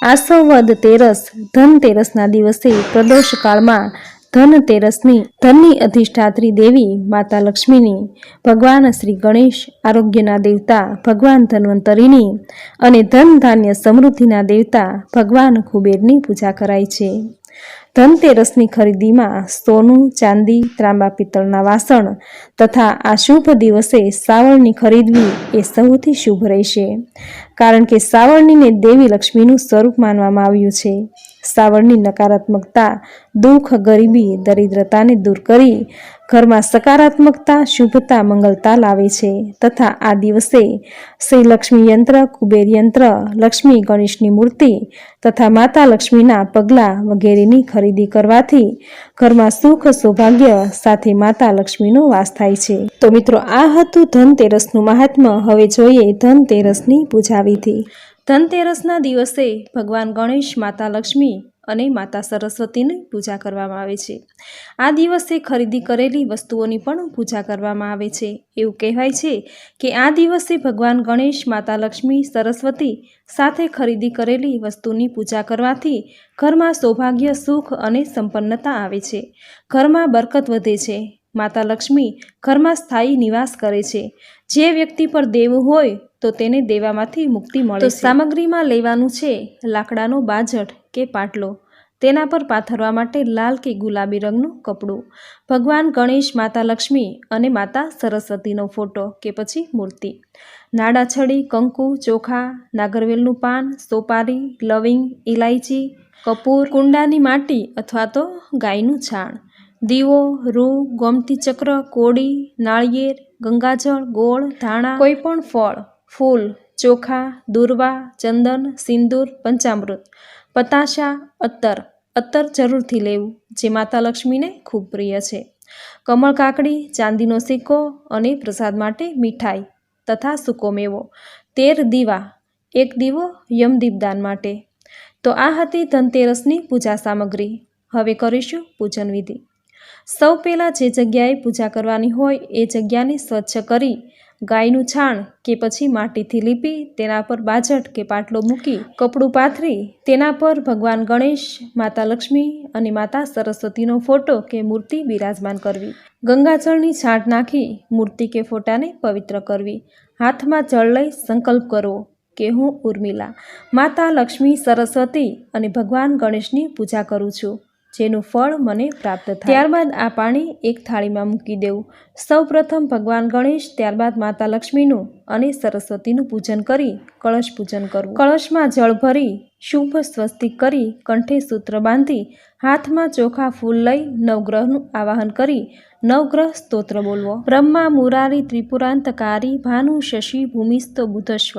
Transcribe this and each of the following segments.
આસોવદ તેરસ ધનતેરસના દિવસે પ્રદોષ કાળમાં ધનની અધિષ્ઠાત્રી દેવી માતા લક્ષ્મીની, ભગવાન શ્રી ગણેશ આરોગ્યના દેવતા ભગવાન ધન્વંતરીની અને ધન ધાન્ય સમૃદ્ધિના દેવતા ભગવાન કુબેરની પૂજા કરાય છે. ધનતેરસની ખરીદીમાં સોનું, ચાંદી, ત્રાંબા પિત્તળના વાસણ તથા આ શુભ દિવસે સાવરણી ખરીદવી એ સૌથી શુભ રહેશે, કારણ કે સાવરણીને દેવી લક્ષ્મીનું સ્વરૂપ માનવામાં આવ્યું છે. સાવરણી નકારાત્મકતા, દુઃખ, ગરીબી, દરિદ્રતાને દૂર કરી ઘરમાં સકારાત્મકતા, શુભતા, મંગલતા લાવે છે તથા આ દિવસે શ્રી લક્ષ્મી યંત્ર, કુબેર યંત્ર, લક્ષ્મી ગણેશની મૂર્તિ તથા માતા લક્ષ્મીના પગલાં વગેરેની ખરીદી કરવાથી ઘરમાં સુખ, સૌભાગ્ય સાથે માતા લક્ષ્મીનો વાસ થાય છે. તો મિત્રો, આ હતું ધનતેરસનું મહાત્મ્ય. હવે જોઈએ ધનતેરસની પૂજા વિધિ. ધનતેરસના દિવસે ભગવાન ગણેશ, માતા લક્ષ્મી અને માતા સરસ્વતીની પૂજા કરવામાં આવે છે. આ દિવસે ખરીદી કરેલી વસ્તુઓની પણ પૂજા કરવામાં આવે છે. એવું કહેવાય છે કે આ દિવસે ભગવાન ગણેશ, માતા લક્ષ્મી, સરસ્વતી સાથે ખરીદી કરેલી વસ્તુની પૂજા કરવાથી ઘરમાં સૌભાગ્ય, સુખ અને સંપન્નતા આવે છે. ઘરમાં બરકત વધે છે. માતા લક્ષ્મી ઘરમાં સ્થાયી નિવાસ કરે છે. જે વ્યક્તિ પર દેવું હોય તો તેને દેવામાંથી મુક્તિ મળે છે. તો સામગ્રીમાં લેવાનું છે લાકડાનો બાજટ કે પાટલો, તેના પર પાથરવા માટે લાલ કે ગુલાબી રંગનું કપડું, ભગવાન ગણેશ, માતા લક્ષ્મી અને માતા સરસ્વતીનો ફોટો કે પછી મૂર્તિ, નાડા, છડી, કંકુ, ચોખા, નાગરવેલનું પાન, સોપારી, લવિંગ, ઇલાયચી, કપૂર, કુંડાની માટી અથવા તો ગાયનું છાણ, દીવો, રૂ, ગોમતી ચક્ર, કોડી, નાળિયેર, ગંગાજળ, ગોળ, ધાણા, કોઈ પણ ફળ, ફૂલ, ચોખા, દુર્વા, ચંદન, સિંદૂર, પંચામૃત, પતાશા, અત્તર જરૂરથી લેવું, જે માતા લક્ષ્મીને ખૂબ પ્રિય છે, કમળ કાકડી, ચાંદીનો સિક્કો અને પ્રસાદ માટે મીઠાઈ તથા સૂકો મેવો, 13 દીવા, 1 દીવો યમદીપદાન માટે. તો આ હતી ધનતેરસની પૂજા સામગ્રી. હવે કરીશું પૂજન વિધિ. સૌ પહેલાં જે જગ્યાએ પૂજા કરવાની હોય એ જગ્યાને સ્વચ્છ કરી ગાયનું છાણ કે પછી માટીથી લીપી તેના પર બાજટ કે પાટલો મૂકી કપડું પાથરી તેના પર ભગવાન ગણેશ, માતા લક્ષ્મી અને માતા સરસ્વતીનો ફોટો કે મૂર્તિ બિરાજમાન કરવી. ગંગાજળની છાંટ નાખી મૂર્તિ કે ફોટાને પવિત્ર કરવી. હાથમાં જળ લઈ સંકલ્પ કરવો કે હું ઉર્મિલા, માતા લક્ષ્મી, સરસ્વતી અને ભગવાન ગણેશની પૂજા કરું છું, જેનું ફળ મને પ્રાપ્ત થાય. ત્યારબાદ આ પાણી એક થાળીમાં મૂકી દેવું. સૌ પ્રથમ ભગવાન ગણેશ, ત્યારબાદ માતા લક્ષ્મીનું અને સરસ્વતીનું પૂજન કરી કળશ પૂજન કરવું. કળશમાં જળ ભરી શુભ સ્વસ્તિક કરી કંઠે સૂત્ર બાંધી હાથમાં ચોખા ફૂલ લઈ નવગ્રહનું આવાહન કરી નવગ્રહ સ્તોત્ર બોલવો. બ્રહ્મા મુરારી ત્રિપુરાંતકારી ભાનુ શશી ભૂમિસ્તો બુધસ્વ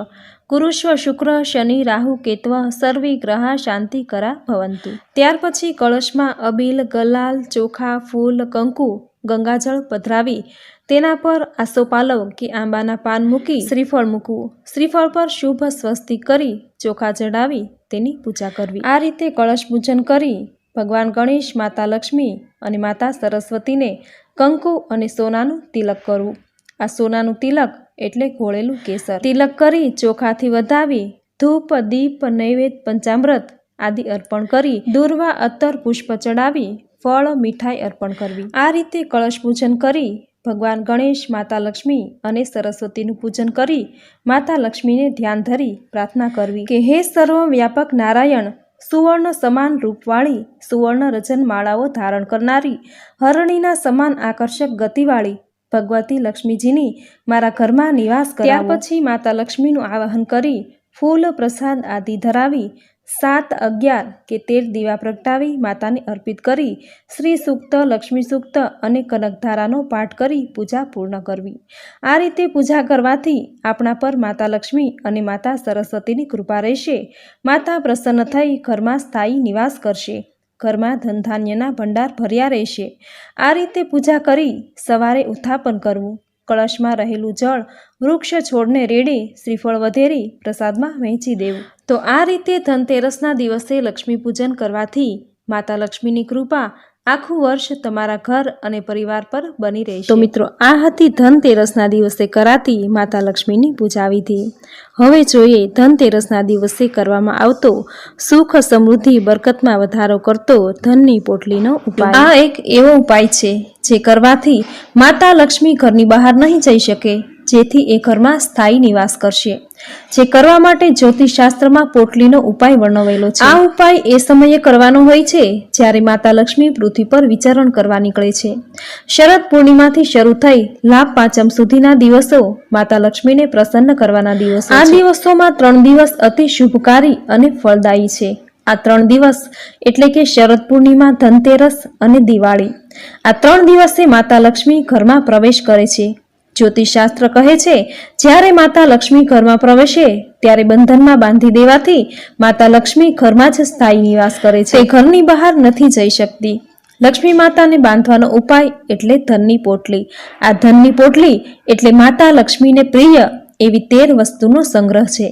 ગુરુશ્વ શુક્ર શનિ રાહુ કેત્વ સર્વે ગ્રહા શાંતિ કરા ભવંતુ. ત્યાર પછી કળશમાં અબીલ, ગલાલ, ચોખા, ફૂલ, કંકુ, ગંગાજળ પધરાવી તેના પર આસોપાલવ કે આંબાના પાન મૂકી શ્રીફળ મૂકવું. શ્રીફળ પર શુભ સ્વસ્તિક કરી ચોખા ચડાવી તેની પૂજા કરવી. આ રીતે કળશ પૂજન કરી ભગવાન ગણેશ, માતા લક્ષ્મી અને માતા સરસ્વતીને કંકુ અને સોનાનું તિલક કરવું. આ સોનાનું તિલક એટલે ઘોળેલું કેસર. તિલક કરી ચોખાથી વધાવી ધૂપ, દીપ, નૈવેદ્ય, પંચામૃત આદિ અર્પણ કરી દુર્વા, અત્તર, પુષ્પ ચડાવી ફળ, મીઠાઈ અર્પણ કરવી. આ રીતે કળશ પૂજન કરી ભગવાન ગણેશ, માતા લક્ષ્મી અને સરસ્વતીનું પૂજન કરી માતા લક્ષ્મીને ધ્યાન ધરી પ્રાર્થના કરવી કે હે સર્વ વ્યાપક નારાયણ, સુવર્ણ સમાન રૂપવાળી, સુવર્ણ રજન માળાઓ ધારણ કરનારી, હરણીના સમાન આકર્ષક ગતિવાળી ભગવતી લક્ષ્મીજીની મારા ઘરમાં નિવાસ કરાવો. ત્યાર પછી માતા લક્ષ્મીનું આવાહન કરી ફૂલ, પ્રસાદ આદિ ધરાવી 7, 11 કે 13 દીવા પ્રગટાવી માતાને અર્પિત કરી શ્રી સૂક્ત, લક્ષ્મી સૂક્ત અને કનકધારાનો પાઠ કરી પૂજા પૂર્ણ કરવી. આ રીતે પૂજા કરવાથી આપણા પર માતા લક્ષ્મી અને માતા સરસ્વતીની કૃપા રહેશે. માતા પ્રસન્ન થઈ ઘરમાં સ્થાયી નિવાસ કરશે. ઘરમાં ધનધાન્યના ભંડાર ભર્યા રહેશે. આ રીતે પૂજા કરી સવારે ઉત્થાપન કરવું. કળશમાં રહેલું જળ વૃક્ષ છોડને રેડી શ્રીફળ વધેરી પ્રસાદમાં વહેંચી દેવું. તો આ રીતે ધનતેરસના દિવસે લક્ષ્મી પૂજન કરવાથી માતા લક્ષ્મીની કૃપા આખું વર્ષ તમારા ઘર અને પરિવાર પર બની રહેશે। તો મિત્રો, આ હતી ધનતેરસના દિવસે કરાતી માતા લક્ષ્મીની પૂજા વિધિ। હવે જોઈએ ધનતેરસના દિવસે કરવામાં આવતો સુખ, સમૃદ્ધિ, બરકતમાં વધારો કરતો ધનની પોટલીનો ઉપાય। આ એક એવો ઉપાય છે જે કરવાથી માતા લક્ષ્મી ઘરની બહાર નહીં જઈ શકે, જેથી એ ઘરમાં સ્થાયી નિવાસ કરશે। જે કરવા માટે જ્યોતિષશાસ્ત્રમાં પોટલીનો ઉપાય વર્ણવેલો છે। આ ઉપાય એ સમયે કરવાનો હોય છે જ્યારે માતા લક્ષ્મી પૃથ્વી પર વિચરણ કરવા નીકળે છે। શરદ પૂર્ણિમાથી શરૂ થઈ લાભ પાંચમ સુધીના દિવસો માતા લક્ષ્મીને પ્રસન્ન કરવાના દિવસો છે। આ દિવસોમાં 3 દિવસ અતિ શુભકારી અને ફળદાયી છે। આ 3 દિવસ એટલે કે શરદ પૂર્ણિમા, ધનતેરસ અને દિવાળી। આ 3 દિવસે માતા લક્ષ્મી ઘરમાં પ્રવેશ કરે છે। જ્યોતિષશાસ્ત્ર કહે છે, જ્યારે માતા લક્ષ્મી ઘરમાં પ્રવેશે ત્યારે બંધનમાં બાંધી દેવાથી માતા લક્ષ્મી ઘરમાં જ સ્થાયી નિવાસ કરે છે, તે ઘરની બહાર નથી જઈ શકતી। લક્ષ્મી માતાને બાંધવાનો ઉપાય એટલે ધનની પોટલી। આ ધનની પોટલી એટલે માતા લક્ષ્મીને પ્રિય એવી 13 વસ્તુનો સંગ્રહ છે,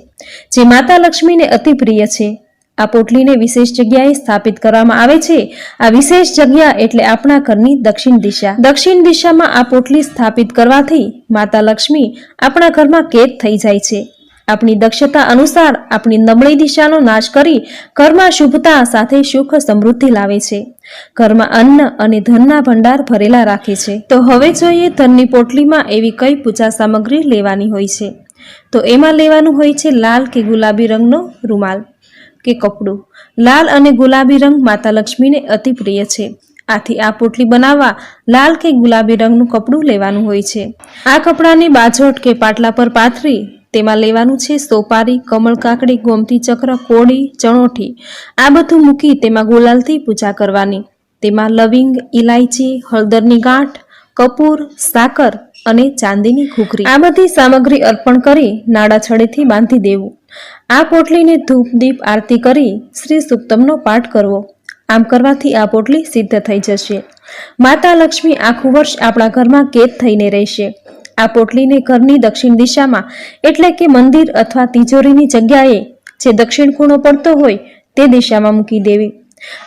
જે માતા લક્ષ્મીને અતિ પ્રિય છે। આ પોટલીને વિશેષ જગ્યાએ સ્થાપિત કરવામાં આવે છે। આ વિશેષ જગ્યા એટલે આપણા ઘરની દક્ષિણ દિશા। દક્ષિણ દિશામાં આ પોટલી સ્થાપિત કરવાથી માતા લક્ષ્મી આપણા ઘરમાં કેદ થઈ જાય છે। આપણી દક્ષતા અનુસાર આપણી નબળી દિશાનો નાશ કરી ઘરમાં શુભતા સાથે સુખ, સમૃદ્ધિ લાવે છે। ઘરમાં અન્ન અને ધનના ભંડાર ભરેલા રાખે છે। તો હવે જોઈએ ધનની પોટલીમાં એવી કઈ પૂજા સામગ્રી લેવાની હોય છે। તો એમાં લેવાનું હોય છે લાલ કે ગુલાબી રંગનો રૂમાલ કે કપડું। લાલ અને ગુલાબી રંગ માતા લક્ષ્મીને અતિ પ્રિય છે, આથી આ પોટલી બનાવવા લાલ કે ગુલાબી રંગનું કપડું લેવાનું હોય છે। આ કપડાને બાજોટ કે પાટલા પર પાથરી તેમાં લેવાનું છે સોપારી, કમળ કાકડી, ગોમતી ચક્ર, કોડી, ચણોઠી। આ બધું મૂકી તેમાં ગુલાલથી પૂજા કરવાની। તેમાં લવિંગ, ઇલાયચી, હળદરની ગાંઠ, કપૂર, સાકર અને ચાંદીની ઘૂઘરી, આ બધી સામગ્રી અર્પણ કરી નાડા છડેથી બાંધી દેવું। આ પોટલીને ધૂપ, દીપ, આરતી કરી શ્રી સુક્તમનો પાઠ કરવો। આમ કરવાથી આ પોટલી સિદ્ધ થઈ જશે। માતા લક્ષ્મી આખું વર્ષ આપણા ઘરમાં કેદ થઈને રહેશે। આ પોટલીને ઘરની દક્ષિણ દિશામાં એટલે કે મંદિર અથવા તિજોરીની જગ્યાએ જે દક્ષિણ ખૂણો પડતો હોય તે દિશામાં મૂકી દેવી।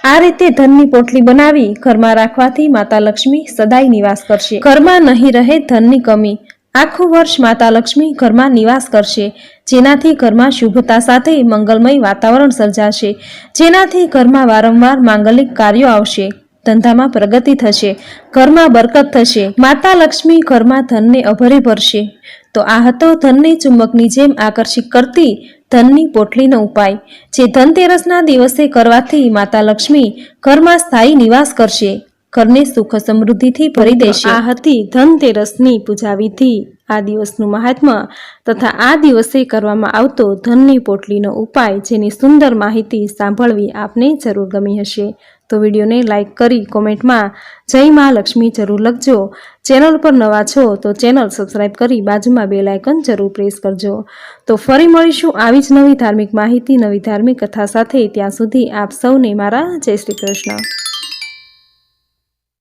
આ રીતે ધનની પોટલી બનાવી ઘરમાં રાખવાથી માતા લક્ષ્મી સદાય નિવાસ કરશે। ઘરમાં નહીં રહે ધનની કમી। આખું વર્ષ માતા લક્ષ્મી ઘરમાં નિવાસ કરશે, જેનાથી ઘરમાં શુભતા સાથે મંગલમય વાતાવરણ સર્જાશે। જેનાથી ઘરમાં વારંવાર માંગલિક કાર્યો આવશે, ધંધામાં પ્રગતિ થશે, ઘરમાં બરકત થશે। માતા લક્ષ્મી ઘરમાં ધનને અભરે ભરશે। તો આ હતો ધનને ચુંબકની જેમ આકર્ષિત કરતી ધનની પોટલીનો ઉપાય, જે ધનતેરસના દિવસે કરવાથી માતા લક્ષ્મી ઘરમાં સ્થાયી નિવાસ કરશે, ઘરને સુખ સમૃદ્ધિથી ભરી દેશે। આ હતી ધનતેરસની પૂજા વિધિ, આ દિવસનું મહાત્મ્ય તથા આ દિવસે કરવામાં આવતો ધનની પોટલીનો ઉપાય, જેની સુંદર માહિતી સાંભળવી આપને જરૂર ગમી હશે। તો વિડીયોને લાઇક કરી કોમેન્ટમાં જય મા લક્ષ્મી જરૂર લખજો। ચેનલ પર નવા છો તો ચેનલ સબસ્ક્રાઈબ કરી બાજુમાં બેલ આઇકન જરૂર પ્રેસ કરજો। તો ફરી મળીશું આવી જ નવી ધાર્મિક માહિતી, નવી ધાર્મિક કથા સાથે। ત્યાં સુધી આપ સૌને મારા જય શ્રી કૃષ્ણ।